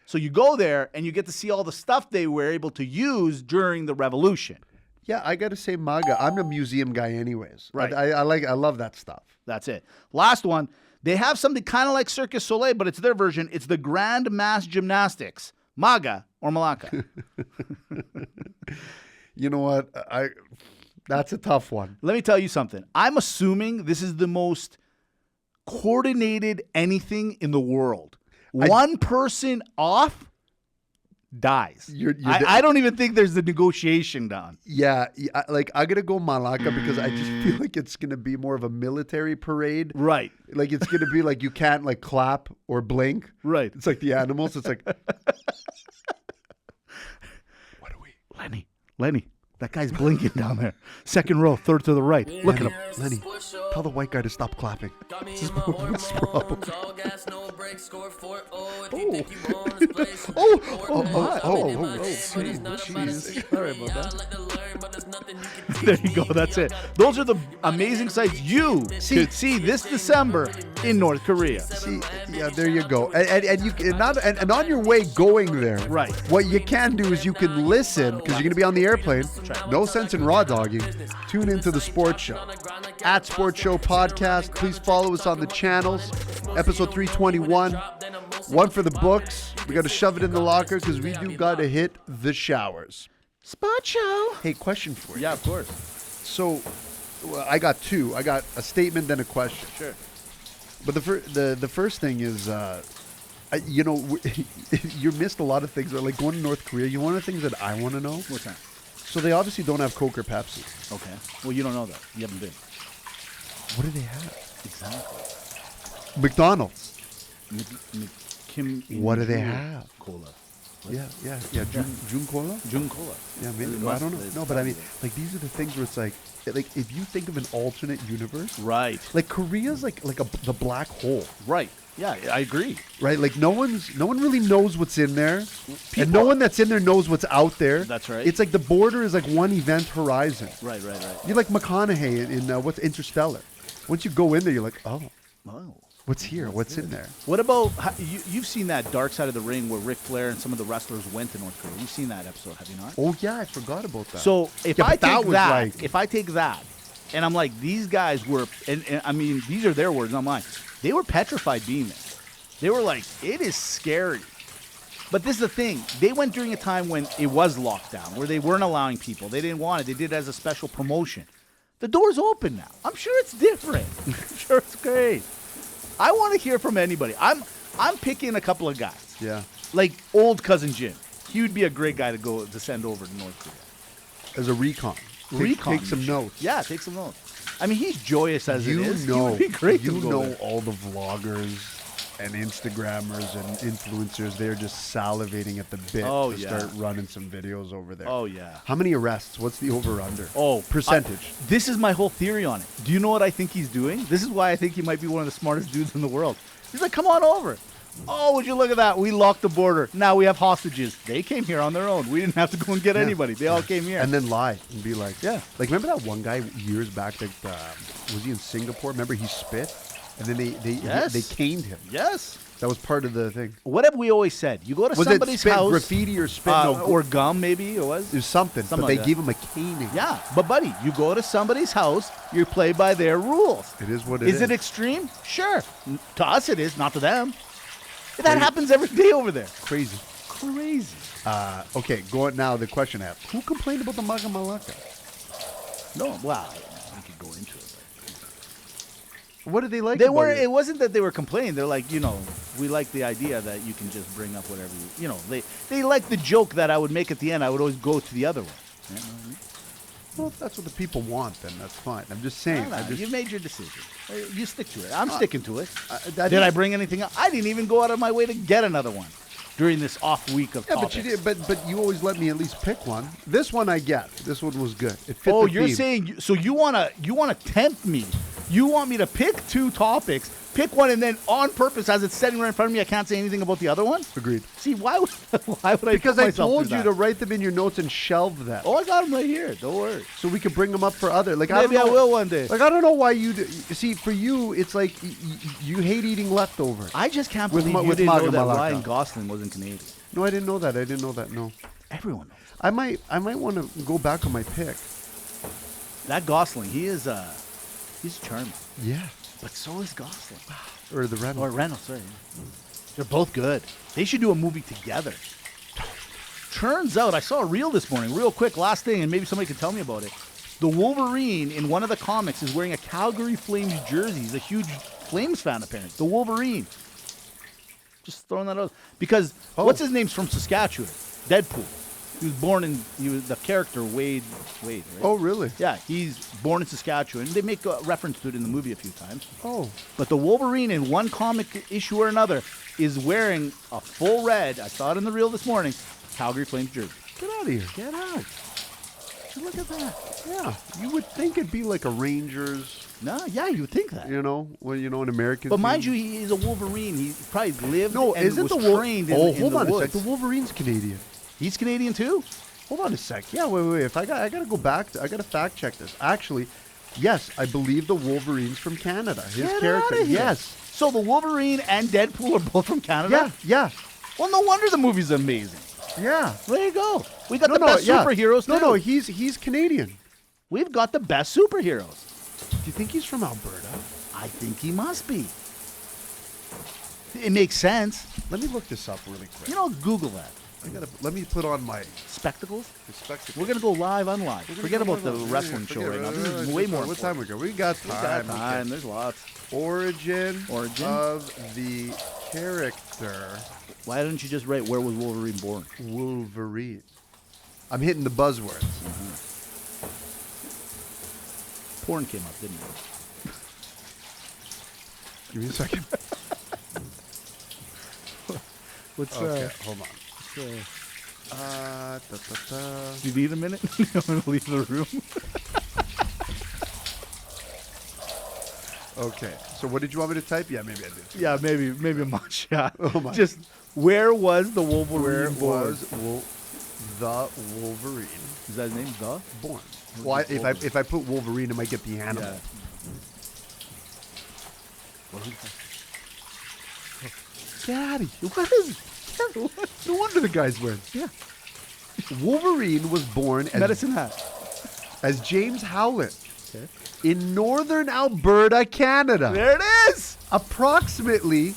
So you go there and you get to see all the stuff they were able to use during the revolution. Yeah, I got to say MAGA. I'm a museum guy anyways. Right. I love that stuff. That's it. Last one. They have something kind of like Cirque du Soleil, but it's their version. It's the Grand Mass Gymnastics. MAGA or Malaka? You know what? That's a tough one. Let me tell you something. I'm assuming this is the most coordinated anything in the world. One person off dies. I don't even think there's the negotiation done. Yeah, I gotta go Malaka because I just feel like it's gonna be more of a military parade. Right. Like it's gonna be like you can't like clap or blink. Right. It's like the animals. It's like, what are we? Lenny. That guy's blinking down there. Second row, third to the right. Look at him. Lenny, tell the white guy to stop clapping. This is what's problem. Sorry about that. There you go. That's it. Those are the amazing sights you could see this December in North Korea. See, yeah, there you go. And on your way going there, right? What you can do is you can listen because you're going to be on the airplane. No sense in raw dogging. Tune into the Sports Show at Sports Show Podcast. Please follow us on the channels. Episode 321. One for the books. We got to shove it in the locker because we do got to hit the showers. Sports Show. Hey, question for you. Yeah, of course. So, I got two. I got a statement, then a question. Sure. But the first thing is, you know, you missed a lot of things. Like going to North Korea, you know, one of the things that I want to know. What's that? So they obviously don't have Coke or Pepsi. Okay. Well, you don't know that. You haven't been. What do they have? Exactly. McDonald's. Kim. What do they have? Cola. Yeah. June Cola? June Cola. Yeah, maybe. Well, I don't know. No, but I mean, like, these are the things where it's like if you think of an alternate universe. Right. Like, Korea's like the black hole. Right. Yeah, I agree. Right? Like, no one really knows what's in there. And no one that's in there knows what's out there. That's right. It's like the border is like one event horizon. Right. You're like McConaughey in what's Interstellar. Once you go in there, you're like, oh. What's here? What's in there? What about you've seen that Dark Side of the Ring where Ric Flair and some of the wrestlers went to North Korea? You've seen that episode, have you not? Oh yeah, I forgot about that. So if Yeah, I but that take was that, like- if I take that, and I'm like, these guys were, and I mean, these are their words, not mine. They were petrified being there. They were like, it is scary. But this is the thing. They went during a time when it was locked down, where they weren't allowing people. They didn't want it. They did it as a special promotion. The door's open now. I'm sure it's different. I'm sure it's great. I want to hear from anybody. I'm picking a couple of guys. Yeah. Like old cousin Jim. He would be a great guy to send over to North Korea. As a recon. Take some notes. Yeah, take some notes. I mean, he's joyous as it is. Know, He would be great you to go know there. all the vloggers and Instagrammers and influencers. They're just salivating at the bit to start running some videos over there. Oh, yeah. How many arrests? What's the over-under? Oh, percentage. This is my whole theory on it. Do you know what I think he's doing? This is why I think he might be one of the smartest dudes in the world. He's like, come on over. Oh, would you look at that? We locked the border. Now we have hostages. They came here on their own. We didn't have to go and get anybody. They all came here. And then lie and be like, yeah. Like, remember that one guy years back that was he in Singapore? Remember he spit? And then they caned him. Yes. That was part of the thing. What have we always said? You go to was somebody's it spit, house. graffiti or spit? Or gum, maybe it was. It was something but like they gave him a caning. Yeah, but buddy, you go to somebody's house, you play by their rules. It is what it is. Is it extreme? Sure. To us it is, not to them. That happens every day over there. Crazy. Okay, go on now. The question I have: who complained about the MAGA MALAKA? No, well, we could go into it. What did they like? They were. It wasn't that they were complaining. They're like, we like the idea that you can just bring up whatever you know. They like the joke that I would make at the end. I would always go to the other one. You know what I mean? Well, if that's what the people want, then that's fine. I'm just saying. You made your decision. You stick to it. I'm sticking to it. Did I bring anything up? I didn't even go out of my way to get another one during this off week of topics. But you did. But you always let me at least pick one. This one I get. This one was good. It fit Oh, the you're theme. saying so you wanna tempt me? You want me to pick two topics, pick one, and then on purpose, as it's sitting right in front of me, I can't say anything about the other one? Agreed. See, why would I? Because put I myself told through you that? to write them in your notes and shelve them. Oh, I got them right here. Don't worry. So we could bring them up for other. Like Maybe I will one day. Like I don't know why you see. For you, it's like you hate eating leftovers. I just can't With believe Ma- you with didn't know MAGA that MALAKA. Ryan Gosling wasn't Canadian. No, I didn't know that. No. Everyone knows. I might want to go back on my pick. That Gosling, he's charming. Yeah. But so is Gosling. Or the Reynolds. Or Reynolds, sorry. They're both good. They should do a movie together. Turns out, I saw a reel this morning, real quick, last thing, and maybe somebody could tell me about it. The Wolverine in one of the comics is wearing a Calgary Flames jersey. He's a huge Flames fan, apparently. The Wolverine. Just throwing that out. Because, what's his name's from Saskatchewan? Deadpool. He was the character Wade, right? Oh, really? Yeah, he's born in Saskatchewan. They make a reference to it in the movie a few times. Oh. But the Wolverine in one comic issue or another is wearing a full red, I saw it in the reel this morning, Calgary Flames jersey. Get out of here. Get out. Look at that. Yeah. You would think it'd be like a Rangers. No, yeah, you would think that. An American. But team. mind you, he is a Wolverine. He probably lived No, and isn't was the trained in, Oh, in hold the on woods. a sec. The Wolverine's Canadian. He's Canadian too? Hold on a sec. Yeah, wait. If I got to go back. I got to fact check this. Actually, yes, I believe the Wolverine's from Canada. His Get character. outta here. Yes. So the Wolverine and Deadpool are both from Canada? Yeah. Well, no wonder the movie's amazing. Yeah. There you go. We got the best superheroes too. No, he's Canadian. We've got the best superheroes. Do you think he's from Alberta? I think he must be. It makes sense. Let me look this up really quick. Google that. Let me put on my Spectacles? spectacles. We're going to go live, unlive. Forget about the wrestling show right now. This is way more What time we go? We got time. time. There's lots. Origin of the character. Why didn't you just write where was Wolverine born? Wolverine. I'm hitting the buzzwords. Porn came up, didn't it? Give me a second. What's Okay, hold on. Do you need a minute? I'm going to leave the room. Okay, so what did you want me to type? Yeah, maybe I did. Yeah, maybe much. Yeah. Oh my. Just where was the Wolverine Where born? was the Wolverine Is that his name? The? born? Well, if I put Wolverine, I might get the animal. Yeah. Daddy, what is it? No wonder the guys win. Yeah. Wolverine was born Medicine hat. as James Howlett Okay. in northern Alberta, Canada. There it is. Approximately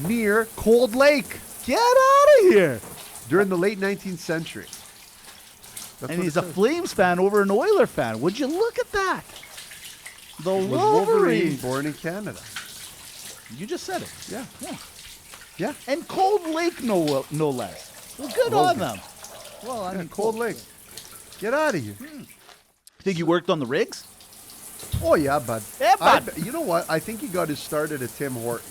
near Cold Lake Get out of here. during the late 19th century. That's And what he's it a says. Flames fan over an Oiler fan. Would you look at that? The Was Wolverine. Wolverine born in Canada? You just said it. Yeah. Yeah. Yeah. And Cold Lake, no less. Well, good Well, on them. Well, I Yeah, mean, Cold Lake. Get out of here. Think you worked on the rigs? Oh, yeah, bud. Yeah, bud. You know what? I think he got his start at a Tim Hortons.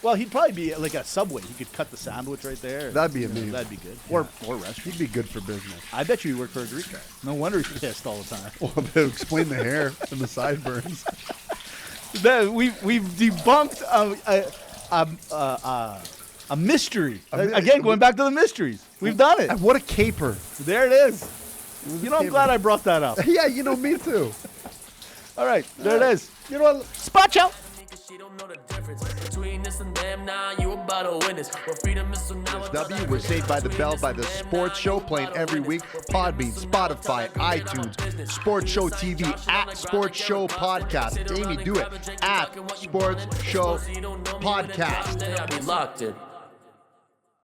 Well, he'd probably be like a Subway. He could cut the sandwich right there. That'd be amazing. That'd be good. Or restaurant. He'd be good for business. I bet you he worked for a Greek guy. No wonder he's pissed all the time. Well, to explain the hair and the sideburns. We've debunked a mystery. Again, going back to the mysteries. We've done it. And what a caper. There it is. You know, I'm glad I brought that up. Yeah, you know, me too. All right, there it is. You know what? Spot out. She don't know the difference between this and them. Now you about to win this. Where freedom is so now. W was Saved by the Bell by the Sports Show, playing every week. Podbean, Spotify, iTunes, Sports Show TV, at Sports Show Podcast. Amy, do it. At Sports Show Podcast. We locked it.